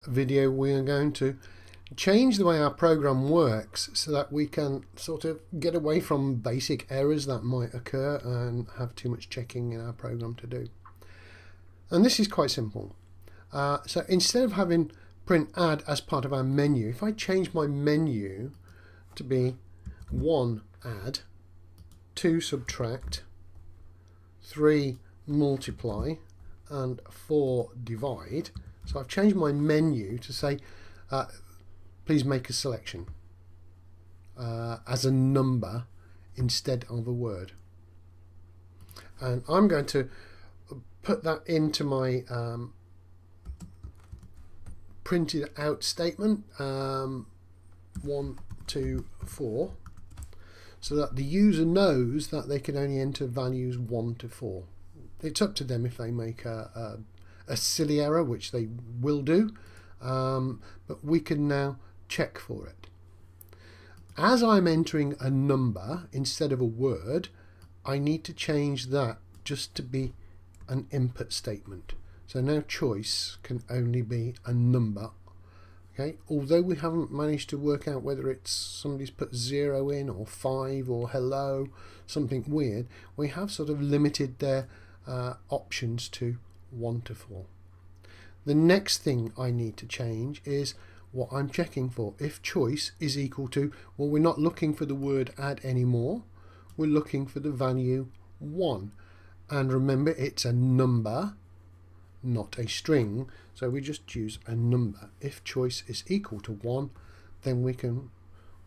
video we are going to change the way our program works so that we can sort of get away from basic errors that might occur and have too much checking in our program to do. And this is quite simple. So instead of having print add as part of our menu, if I change my menu to be 1 add, 2 subtract, 3 multiply and 4 divide. So I've changed my menu to say please make a selection as a number instead of a word. And I'm going to put that into my printed out statement 1, 2, 4, so that the user knows that they can only enter values 1 to 4. It's up to them if they make a silly error, which they will do, but we can now check for it. As I'm entering a number instead of a word, I need to change that just to be an input statement. So now choice can only be a number. Okay, although we haven't managed to work out whether it's somebody's put 0 in or 5 or hello, something weird, we have sort of limited their options to 1 to 4. The next thing I need to change is what I'm checking for. If choice is equal to, well, we're not looking for the word add anymore, we're looking for the value 1. And remember, it's a number, not a string, so we just choose a number. If choice is equal to 1, then we can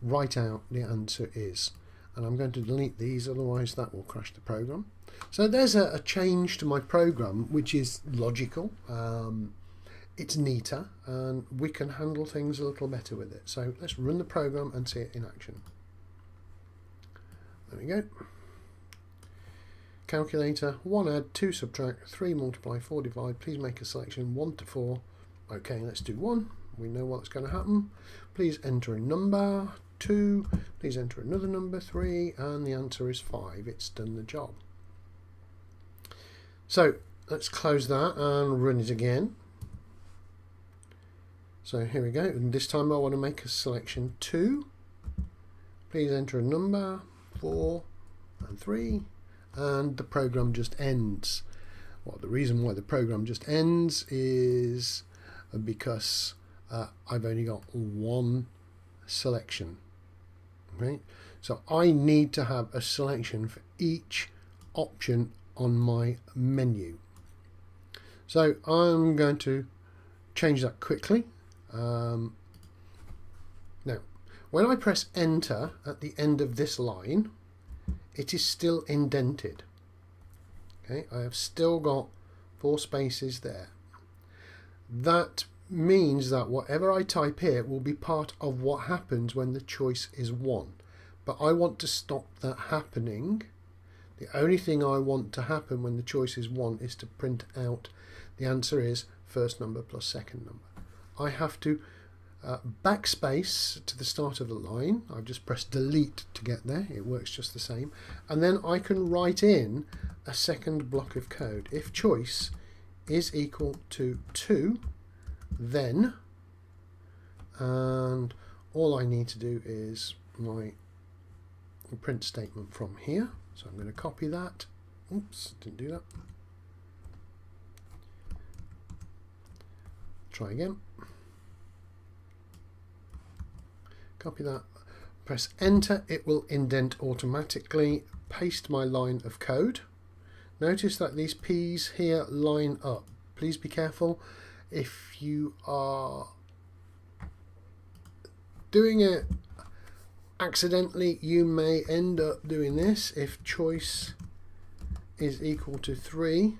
write out the answer is. And I'm going to delete these, otherwise that will crash the program. So there's a change to my program which is logical, it's neater, and we can handle things a little better with it. So let's run the program and see it in action. There we go. Calculator, 1 add, 2 subtract, 3 multiply, 4 divide, please make a selection 1 to 4. Okay, let's do 1. We know what's going to happen. Please enter a number. 2, please enter another number. 3, and the answer is 5. It's done the job. So let's close that and run it again. So here we go, and this time I want to make a selection 2. Please enter a number. 4 and 3. And the program just ends. Well, the reason why the program just ends is because I've only got one selection. Right? So I need to have a selection for each option on my menu. So I'm going to change that quickly. Now, when I press enter at the end of this line, it is still indented. Okay, I have still got 4 spaces there. That means that whatever I type here will be part of what happens when the choice is 1. But I want to stop that happening. The only thing I want to happen when the choice is 1 is to print out the answer is first number plus second number. I have to backspace to the start of the line. I've just pressed delete to get there. It works just the same. And then I can write in a second block of code. If choice is equal to 2, then, and all I need to do is my print statement from here. So I'm going to copy that. Oops, didn't do that. Try again. Copy that, press enter, it will indent automatically. Paste my line of code. Notice that these P's here line up. Please be careful. If you are doing it accidentally, you may end up doing this. If choice is equal to 3,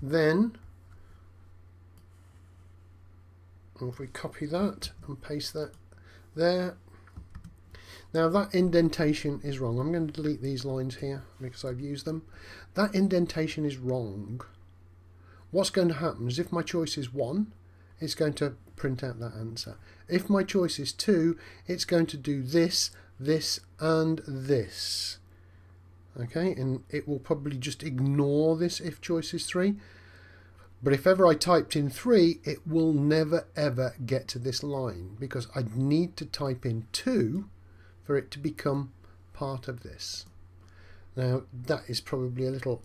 then if we copy that and paste that there, now that indentation is wrong. I'm going to delete these lines here because I've used them. That indentation is wrong. What's going to happen is if my choice is 1, it's going to print out that answer. If my choice is 2, it's going to do this, this and this. Okay, and it will probably just ignore this if choice is 3. But if ever I typed in 3, it will never ever get to this line, because I'd need to type in 2 for it to become part of this. Now that is probably a little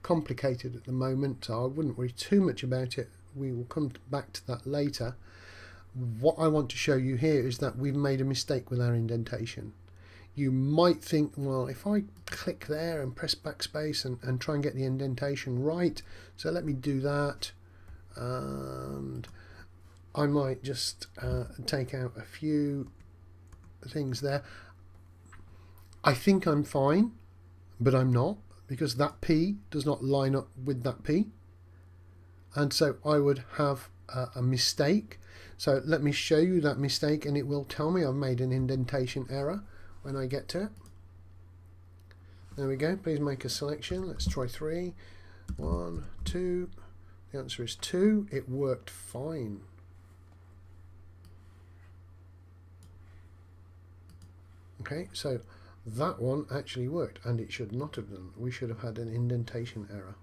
complicated at the moment, so I wouldn't worry too much about it. We will come back to that later. What I want to show you here is that we've made a mistake with our indentation. You might think, well, if I click there and press backspace and try and get the indentation right, so let me do that, and I might just take out a few things there. I think I'm fine, but I'm not, because that P does not line up with that P, and so I would have a mistake. So let me show you that mistake, and it will tell me I've made an indentation error when I get to it. There we go. Please make a selection. Let's try 3. 1, 2. The answer is 2. It worked fine. Okay, so that one actually worked, and it should not have done. We should have had an indentation error.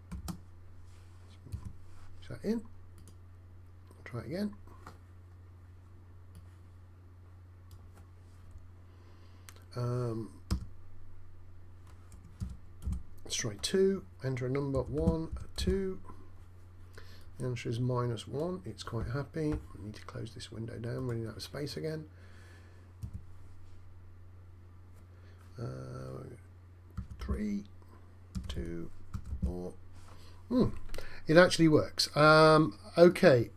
Is that in? I'll try it again. Let's try 2. Enter a number 1, 2. The answer is -1. It's quite happy. I need to close this window down, running out of space again. 3, 2, 4. It actually works. Okay.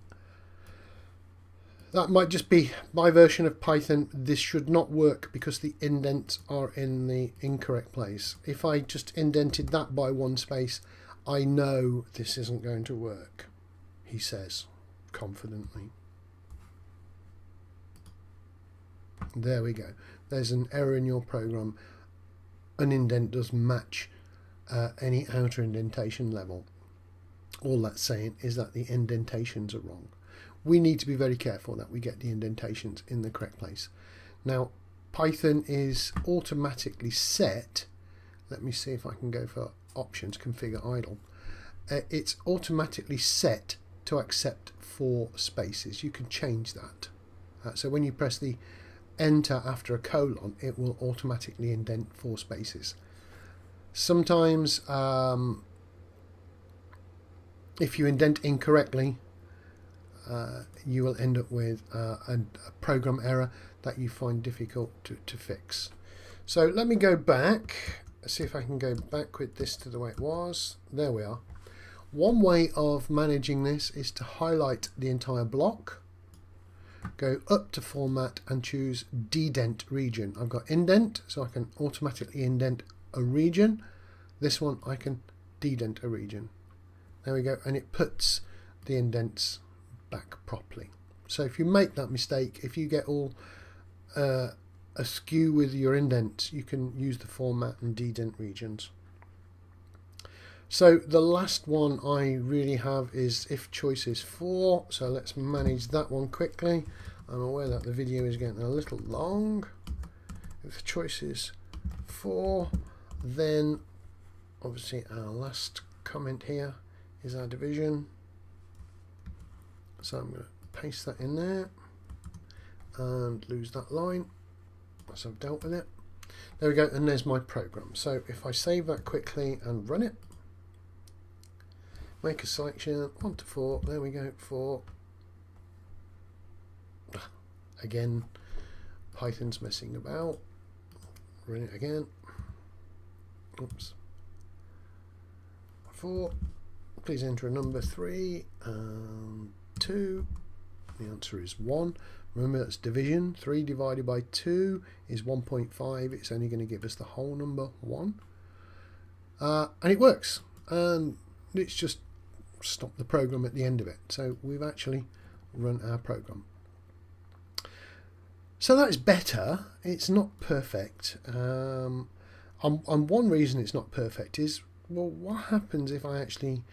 That might just be my version of Python. This should not work because the indents are in the incorrect place. If I just indented that by 1 space, I know this isn't going to work, he says confidently. There we go. There's an error in your program. An indent doesn't match any outer indentation level. All that's saying is that the indentations are wrong. We need to be very careful that we get the indentations in the correct place. Now, Python is automatically set. Let me see if I can go for options, configure idle. It's automatically set to accept 4 spaces. You can change that. So when you press the enter after a colon, it will automatically indent 4 spaces. Sometimes if you indent incorrectly, you will end up with a program error that you find difficult to fix. So let me go back, see if I can go back with this to the way it was. There we are. One way of managing this is to highlight the entire block, go up to format and choose dedent region. I've got indent, so I can automatically indent a region. This one I can dedent a region. There we go, and it puts the indents back properly. So if you make that mistake, if you get all askew with your indents, you can use the format and dedent regions. So the last one I really have is if choice is 4. So let's manage that one quickly. I'm aware that the video is getting a little long. If choice is 4, then obviously our last comment here is our division. So I'm going to paste that in there and lose that line as I've dealt with it. There we go, and there's my program. So if I save that quickly and run it, make a selection, 1 to 4, there we go, 4. Again, Python's messing about. Run it again. Oops. 4. Please enter a number 3 and 2. The answer is 1. Remember, that's division. 3 divided by 2 is 1.5. It's only going to give us the whole number 1. And it works. And it's just stop the program at the end of it. So we've actually run our program. So that's better. It's not perfect. And one reason it's not perfect is, well, what happens if I actually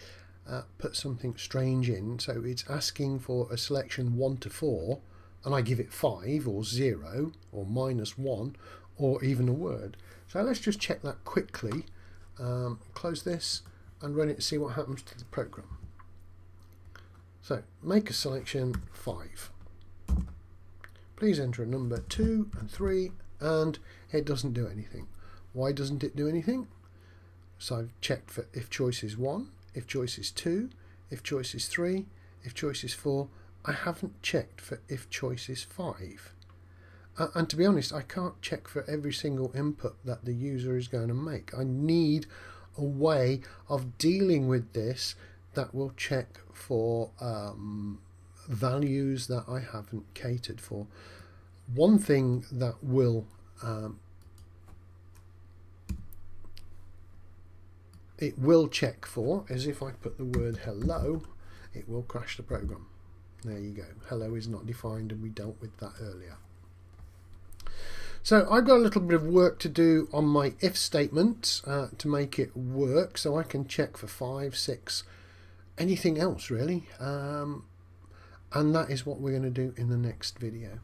put something strange in? So it's asking for a selection 1 to 4, and I give it 5 or 0 or -1 or even a word. So let's just check that quickly. Close this and run it to see what happens to the program. So make a selection 5. Please enter a number 2 and 3, and it doesn't do anything. Why doesn't it do anything? So I've checked for if choice is 1, if choice is 2, if choice is 3, if choice is 4. I haven't checked for if choice is 5. And to be honest, I can't check for every single input that the user is going to make. I need a way of dealing with this that will check for values that I haven't catered for. One thing that will it will check for is if I put the word hello, it will crash the program. There you go. Hello is not defined, and we dealt with that earlier. So I've got a little bit of work to do on my if statement to make it work, so I can check for 5, 6, anything else really. And that is what we're going to do in the next video.